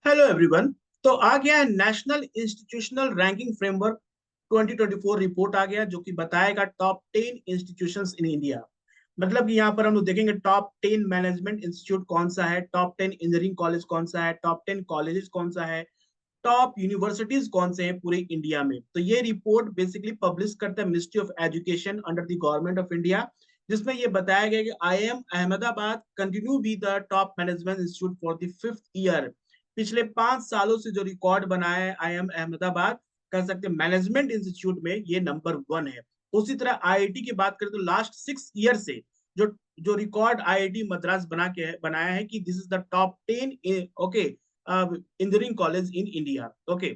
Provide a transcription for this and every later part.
Hello everyone. तो आ गया है national institutional ranking framework 2024 report आ गया, जो कि बताएगा टॉप 10 इंस्टीट्यूशंस इन इंडिया। मतलब कि यहाँ पर हम लोग देखेंगे टॉप 10 मैनेजमेंट इंस्टीट्यूट कौन सा है, टॉप 10 इंजीनियरिंग कॉलेज कौन सा है, टॉप 10 कॉलेजेस कौन सा है, टॉप यूनिवर्सिटीज कौन से हैं पूरे इंडिया में। तो ये रिपोर्ट बेसिकली पब्लिश करता है ministry of education under the government of India, जिसमें ये बताया गया कि IIM Ahmedabad continue be the top management institute for the 5th year. पिछले 5 सालों से जो रिकॉर्ड बनाया है IIM अहमदाबाद, कह सकते हैं मैनेजमेंट इंस्टीट्यूट में ये नंबर 1 है। उसी तरह IIT की बात करें तो लास्ट 6 ईयर से जो जो रिकॉर्ड IIT मद्रास बनाया है कि this is the top 10 okay engineering college in India. Okay,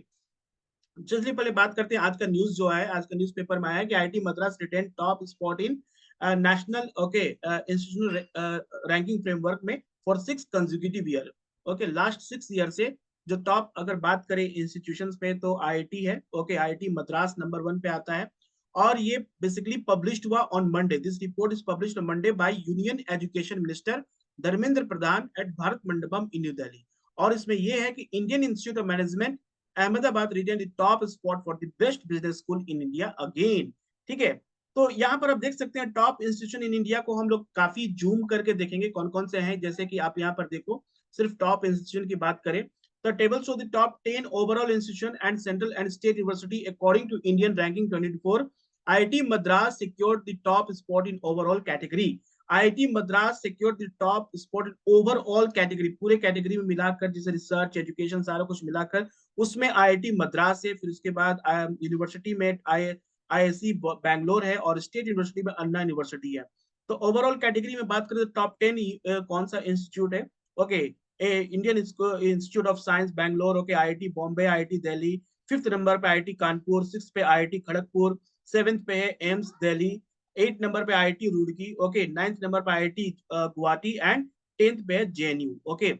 चलिए पहले बात करते हैं आज का न्यूज जो है। आज का न्यूज पेपर में आया है कि IIT Madras retain top spot in national institutional ranking framework में for 6 consecutive year. Okay, last 6 year से जो टॉप अगर बात करें इंस्टीट्यूशंस पे तो IIT है। ओके, IIT मद्रास नंबर 1 पे आता है। और ये बेसिकली पब्लिश्ड हुआ on Monday. This report is published on Monday by union education minister Dharmendra Pradhan at Bharat Mandapam in new Delhi. और इसमें यह है कि Indian institute of management Ahmedabad retain the top spot for the best business school in India again. ठीक है, तो यहाँ पर आप देख सकते हैं टॉप इंस्टीट्यूशन इन इंडिया को हम लोग काफी जूम करके देखेंगे कौन कौन से हैं। जैसे कि आप यहाँ पर देखो, सिर्फ टॉप इंस्टीट्यूशन की बात करें तो table show the top 10 overall institution and central and state university according to Indian ranking 2024। IIT Madras secured the top spot in overall category. IIT Madras secured the top spot in overall category, पूरे category में मिलाकर, जैसे research education सारा कुछ मिलाकर उसमें IIT Madras है। फिर उसके बाद यूनिवर्सिटी में IISc बैंगलोर है और स्टेट यूनिवर्सिटी में अन्ना यूनिवर्सिटी है। तो ओवरऑल कैटेगरी में बात करें तो टॉप 10 कौन सा इंस्टीट्यूट है। Okay, Indian institute of Science Bangalore, okay, IIT Bombay, IIT Delhi. 5th number पे IIT कानपुर, 6 पे IIT खड़गपुर, 7th पे है एम्स दिल्ली, 8 नंबर पे IIT Roorkee, okay, 9th number पे IIT गुवाहाटी एंड 10th पे है JNU। ओके,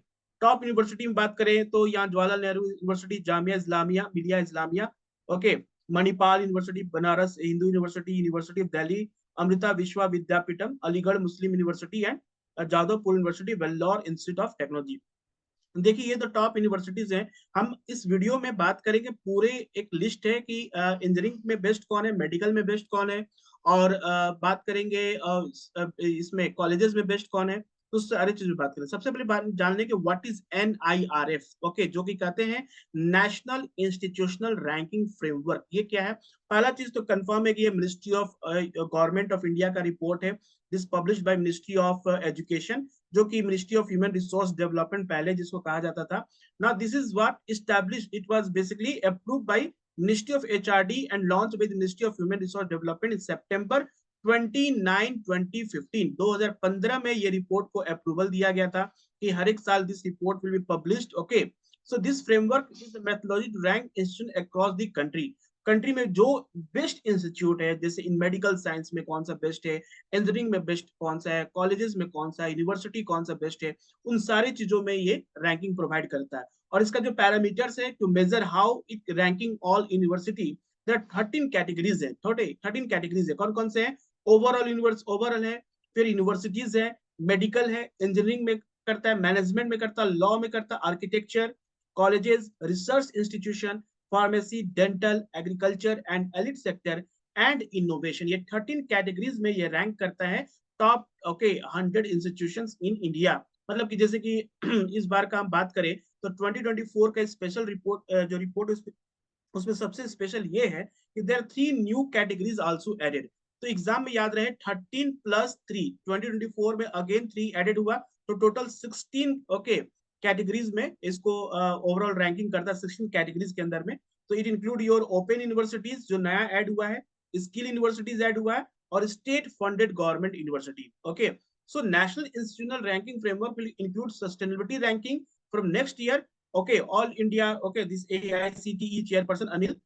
टॉप यूनिवर्सिटी में बात करें तो यहाँ Jawaharlal Nehru University, Jamia Islamia Millia Islamia, okay, Manipal University, Banaras Hindu University, University of Delhi, Amrita Vishwa Vidyapeetham, Aligarh Muslim University and Jadavpur University, Vellore Institute of Technology. देखिए ये तो टॉप यूनिवर्सिटीज हैं। हम इस वीडियो में बात करेंगे, पूरे एक लिस्ट है कि इंजीनियरिंग में बेस्ट कौन है, मेडिकल में बेस्ट कौन है, और बात करेंगे इसमें कॉलेजेस में बेस्ट कौन है। तो सारी चीजें बात करें। सबसे पहले बात जानने के व्हाट इज NIRF। ओके, जो कि कहते हैं नेशनल इंस्टीट्यूशनल रैंकिंग फ्रेमवर्क। ये क्या है? पहला चीज तो कंफर्म है कि ये ministry of government of India का रिपोर्ट है। This published by ministry of education, जो कि ministry of human resource development पहले जिसको कहा जाता था। Now this is what established, it was basically approved by ministry of HRD and launched by the ministry of human resource development in सितंबर 29 2015। 2015 में ये report को अप्रूवल दिया गया था कि हर एक साल this report will be published. Okay, so this framework is a methodology to rank institution across the country में जो बेस्ट इंस्टीट्यूट है, जैसे इन मेडिकल साइंस में कौन सा बेस्ट है, इंजीनियरिंग में बेस्ट कौन सा है, कॉलेजेस में कौन सा है, यूनिवर्सिटी कौन सा बेस्ट है, उन सारी चीजों में ये रैंकिंग प्रोवाइड करता है। और इसका जो पैरामीटर्स है to measure how it ranking all university, there 13 categories है। 13 कैटेगरीज है। कौन कौन से हैं? ओवरऑल यूनिवर्स ओवरऑल है, फिर यूनिवर्सिटीज है, मेडिकल है, इंजीनियरिंग में करता है, मैनेजमेंट में करता है, लॉ में करता है, architecture, colleges, research institution, pharmacy, dental, agriculture and elite sector and innovation. ये 13 कैटेगरीज में ये रैंक करता है टॉप 100 इंस्टीट्यूशंस इन इंडिया। मतलब कि जैसे कि इस बार का हम बात करें तो 2024 का स्पेशल रिपोर्ट, जो रिपोर्ट उसमें सबसे स्पेशल ये है कि there 3 new categories also added. तो एग्जाम में याद रहे 13 + 3, 2024 में अगेन 3 एडेड हुआ, तो टोटल 16 ओके कैटेगरीज में इसको ओवरऑल रैंकिंग करता है 16 कैटेगरीज के अंदर में। तो it include your open universities जो नया ऐड हुआ है, स्किल यूनिवर्सिटीज ऐड हुआ है, और state funded government university. Okay, so national institutional ranking framework will include sustainability ranking from next year. Okay, all India, okay, this AICTE chairperson Anil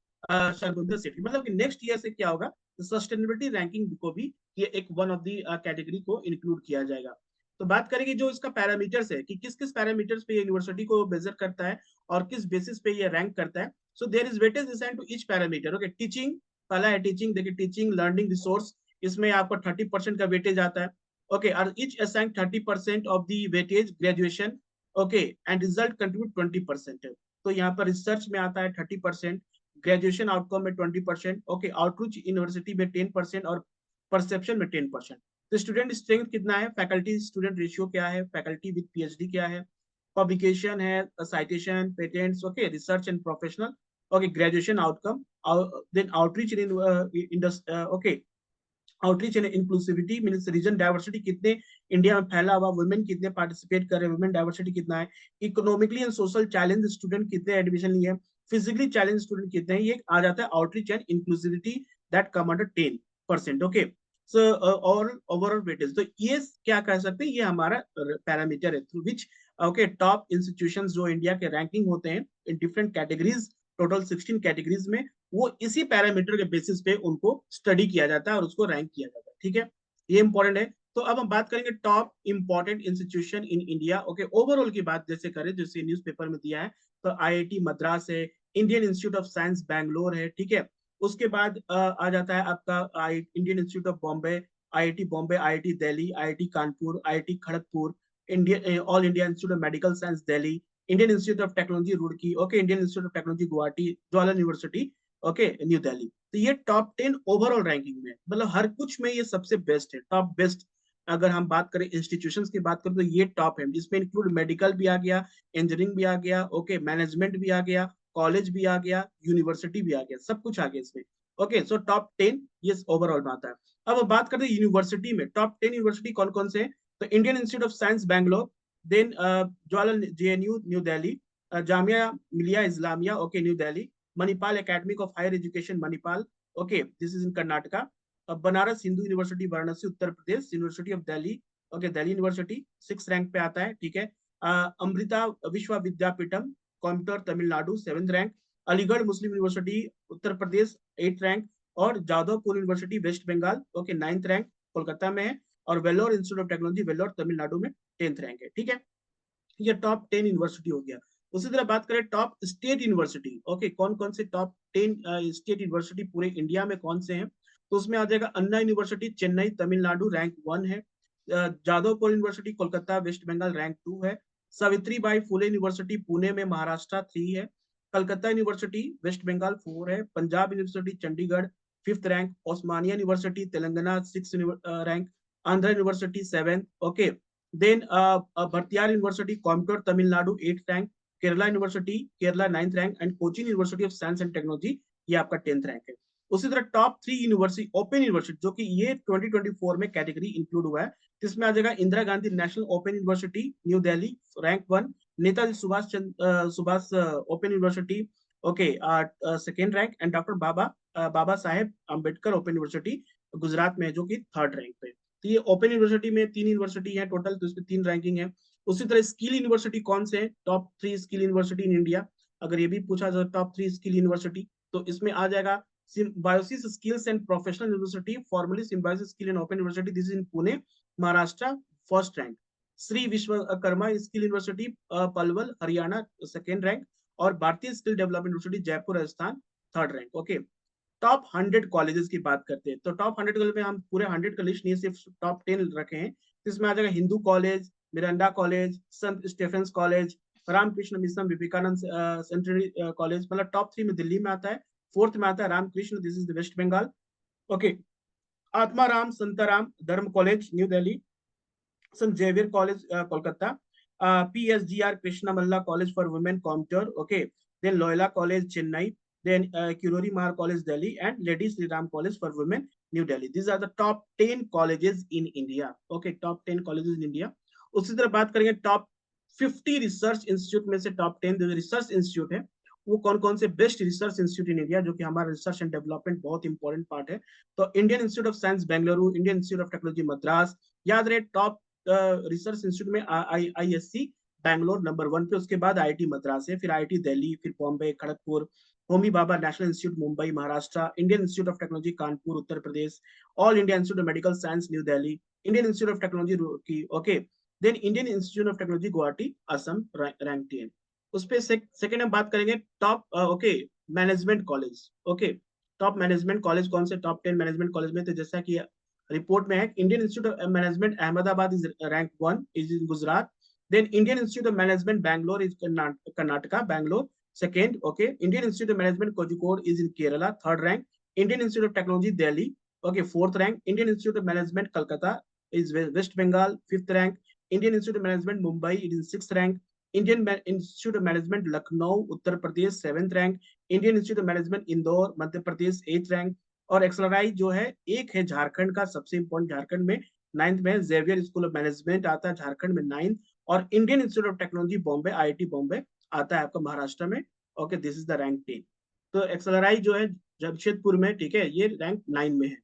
Sharmindar Sethi. मतलब कि next year से क्या होगा, सस्टेनेबिलिटी रैंकिंग को भी ये एक वन ऑफ द कैटेगरी को इंक्लूड किया जाएगा। तो बात करेंगे जो इसका पैरामीटर्स है कि किस किस पैरामीटर्स पे यूनिवर्सिटी को मेजर करता है और किस बेसिस पे ये रैंक करता है। So there is weightage assign to each parameter. Okay, teaching, पहला है टीचिंग। देखिए टीचिंग लर्निंग रिसोर्स, इसमें आपको 30% का वेटेज आता है। ओके, और each assign 30% of the weightage graduation. Okay, and result contribute 20% है। तो यहाँ पर रिसर्च में आता है 30%, ग्रेजुएशन आउटकम में 20%, ओके, आउटरीच यूनिवर्सिटी में 10% और परसेप्शन में 10%। तो स्टूडेंट स्ट्रेंथ कितना है, फैकल्टी स्टूडेंट रेशियो क्या है, फैकल्टी विद पीएचडी क्या है, पब्लिकेशन है, citation, patents, okay, research and professional, okay, graduation outcome, then outreach in okay, outreach and inclusivity means region diversity कितने इंडिया में फैला हुआ, वुमेन कितने पार्टिसिपेट कर रहे हैं, वुमेन डाइवर्सिटी कितना है, economically and social challenge student कितने एडमिशन लिए, फिजिकली चैलेंज स्टूडेंट कितने हैं, ये आ जाता है outreach and inclusivity that come under 10%। Okay, so और ओवरऑल वेटेज, तो ये क्या कह सकते हैं, ये हमारा पैरामीटर है through which okay top institutions जो इंडिया के रैंकिंग होते हैं in different categories, total 16 categories में, वो इसी पैरामीटर के बेसिस पे उनको स्टडी किया जाता है और उसको रैंक किया जाता है। ठीक है, ये इंपॉर्टेंट है। तो अब हम बात करेंगे top important institution in India. Okay, overall की बात जैसे करें, जैसे न्यूज़पेपर में दिया है, तो आईआईटी मद्रास है, Indian institute of Science Bangalore है, ठीक है। उसके बाद आ जाता है आपका Indian institute of Bombay, IIT Bombay, IIT Delhi, IIT Kanpur, IIT Kharagpur, Indian all India institute of medical science Delhi, Indian institute of technology Roorkee, okay, Indian institute of technology Guwahati, Jawaharlal university, okay, New Delhi. तो ये टॉप 10 ओवरऑल रैंकिंग में, मतलब हर कुछ में ये सबसे बेस्ट है, टॉप बेस्ट। अगर हम बात करें इंस्टीट्यूशंस की बात करें तो ये टॉप है, जिसमें इंक्लूड मेडिकल भी आ गया, इंजीनियरिंग भी आ गया, ओके, मैनेजमेंट भी आ गया, कॉलेज भी आ गया, यूनिवर्सिटी भी आ गया, सब कुछ आ गया इसमें। ओके, सो टॉप 10 ये ओवरऑल में आता है। अब बात करते हैं यूनिवर्सिटी में, टॉप 10 यूनिवर्सिटी कौन कौन से, तो Indian institute of Science Bangalore, then Jawaharlal JNU New Delhi, Jamia Millia Islamia, okay, New Delhi, Manipal academic of higher education Manipal, okay, this is in Karnataka, Banaras Hindu University Varanasi Uttar Pradesh, University of Delhi, okay, Delhi University 6 rank पे आता है, ठीक है। Amrita Vishwa Vidyapeetham Coimbatore Tamil Nadu 7th rank, Aligarh Muslim University Uttar Pradesh 8th rank, और Jadavpur University West Bengal, okay, 9th rank Kolkata में है, और Vellore Institute of technology Vellore Tamil Nadu में 10th रैंक है, ठीक है। ये टॉप 10 यूनिवर्सिटी हो गया। उसी तरह बात करें टॉप स्टेट यूनिवर्सिटी, ओके, कौन कौन से टॉप 10 स्टेट यूनिवर्सिटी पूरे इंडिया में कौन से हैं, तो उसमें आ जाएगा अन्ना यूनिवर्सिटी चेन्नई तमिलनाडु रैंक 1 है, Jadavpur university Kolkata west Bengal rank 2 है, सावित्री बाई फुले यूनिवर्सिटी पुणे में महाराष्ट्र 3 है, कलकत्ता यूनिवर्सिटी वेस्ट बंगाल 4 है, Punjab University Chandigarh 5th rank, Osmania University Telangana 6th rank, Andhra University 7th, okay, then Bharathiar University Coimbatore Tamil Nadu 8th rank, Kerala University Kerala 9th rank, and Cochin University of Science and Technology ये आपका 10th रैंक है। उसी तरह टॉप 3 यूनिवर्सिटी ओपन यूनिवर्सिटी, जो कि ये 2024 में कैटेगरी इंक्लूड हुआ है, जिसमें आ जाएगा Indira Gandhi national open university new Delhi rank 1, Netaji Subhash open university, okay, 2nd rank, and doctor Baba Saheb Ambedkar open university Gujarat में, जो कि 3rd रैंक पे। तो ये ओपन यूनिवर्सिटी में 3 यूनिवर्सिटी है टोटल, तो इसमें 3 रैंकिंग है। उसी तरह स्किल यूनिवर्सिटी कौन से है, top 3 skill university in India, अगर ये भी पूछा जाए टॉप 3 स्किल यूनिवर्सिटी, तो इसमें आ जाएगा symbiosis skills and professional university, formally symbiosis skill and open university, this is in Pune Maharashtra 1st rank, Shri Vishwakarma skill university Palwal Haryana 2nd rank, और भारतीय skill development university Jaipur Rajasthan 3rd rank. Okay, top 100 colleges की बात करते हैं, तो टॉप 100 कॉलेज में हम पूरे 100 का लिस्ट नहीं, सिर्फ टॉप 10 रखे हैं। इसमें आ जाएगा Hindu college, Miranda college, Sant Stephen's college, Ramakrishna mission Vivekananda central college, मतलब टॉप 3 में दिल्ली में आता है, 4th में आता है Ramakrishna, this is the West Bengal, okay, Atmaram Santaram Dharma College New Delhi, Sant Xavier College Kolkata, PSGR Krishna Malla College for women Coimbatore, okay, then Loyola College Chennai, then Kirori Mahar College Delhi, and Lady Sri Ram College for Women New Delhi. These are the top 10 colleges in India. Okay, top 10 colleges in India. उसी तरह बात करेंगे top 50 research institute में से top 10 जो research institute है वो कौन कौन से best research institute in India, जो कि हमारा रिसर्च एंड डेवलपमेंट बहुत इंपॉर्टेंट पार्ट है। तो Indian institute of science Bengaluru, Indian institute of technology Madras, याद रहे टॉप रिसर्च इंस्टीट्यूट में आईएससी बैंगलोर नंबर 1 पे, उसके बाद आईआईटी मद्रास है, फिर आईआईटी दिल्ली, फिर Bombay Kharagpur, Homi Bhabha national institute Mumbai Maharashtra, Indian institute of technology Kanpur Uttar Pradesh, all India institute of medical science new Delhi, Indian institute of technology Roorkee, okay, then Indian institute of technology Guwahati Assam rank 10। उस पे second हम बात करेंगे top okay management college, okay, top management college कौन से, top 10 management college में, तो जैसा कि रिपोर्ट में है, Indian institute of management Ahmedabad is rank 1 is in Gujarat, Then Indian Institute of Management Bangalore is Karnataka, Bangalore. Second, okay. Indian Institute of Management Kozhikode is in Kerala, third rank. Indian Institute of Technology Delhi, okay, fourth rank. Indian Institute of Management Calcutta is West Bengal, fifth rank. Indian Institute of Management Mumbai it is sixth rank. Institute of Management Lucknow, Uttar Pradesh, seventh rank. Indian Institute of Management Indore, Madhya Pradesh, eighth rank. और एक्सलराइज जो है एक है झारखंड का, सबसे important Jharkhand में ninth में Xavier school of management आता है झारखंड में नाइन्थ, और Indian institute of technology Bombay IIT Bombay आता है आपका महाराष्ट्र में। Okay, this is the rank 10। तो एक्सलराइज जो है जमशेदपुर में, ठीक है, ये रैंक 9 में है।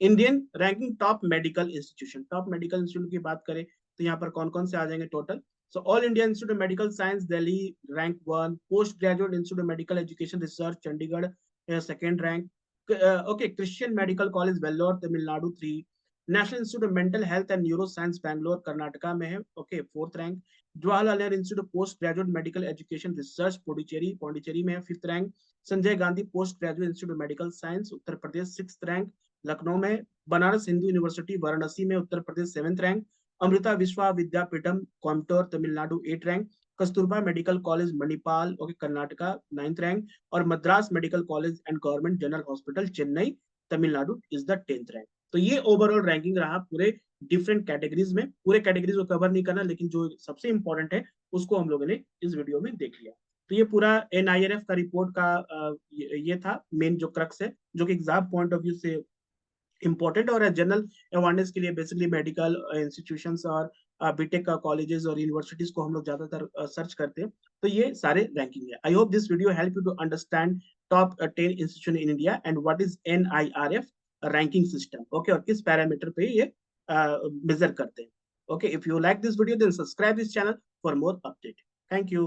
Indian ranking top medical institution, top medical institute की बात करें तो यहाँ पर कौन कौन से आ जाएंगे total. So all India institute of medical science Delhi rank 1, post graduate institute of medical education research Chandigarh second rank, okay, Christian Medical College Vellore Tamil Nadu 3, national institute of mental health and neuro science Bangalore Karnataka में है, okay, fourth rank. Jawaharlal Nehru institute of post graduate medical education research Pondicherry में है, fifth rank. Sanjay Gandhi post graduate institute of medical science Uttar Pradesh, sixth rank. Lucknow में Banaras Hindu University Varanasi में Uttar Pradesh, seventh rank. Amrita Vishwa Vidyapeetham Coimbatore Tamil Nadu, eight rank. Kasturba Medical College Manipal, okay, Karnataka, ninth rank. और Madras Medical College and Government General Hospital Chennai Tamil Nadu is the 10th rank. तो ये overall ranking रहा पूरे different categories में। पूरे categories को कवर नहीं करना, लेकिन जो सबसे इंपॉर्टेंट है उसको हम लोगों ने इस वीडियो में देख लिया। तो ये पूरा NIRF का रिपोर्ट का ये था मेन जो क्रक्स है, जो कि एग्जाम पॉइंट ऑफ व्यू से इम्पोर्टेंट और जनरल अवेयरनेस के लिए बेसिकली मेडिकल इंस्टीट्यूशंस और बीटेक का कॉलेजेस और यूनिवर्सिटीज को हम लोग ज्यादातर सर्च करते हैं। तो ये सारे रैंकिंग है। I hope this video help you to understand top 10 institution in India and what is NIRF ranking system, okay, और किस पैरामीटर पे ये मेजर करते हैं। Okay, if you like this video then subscribe this channel for more update. Thank you.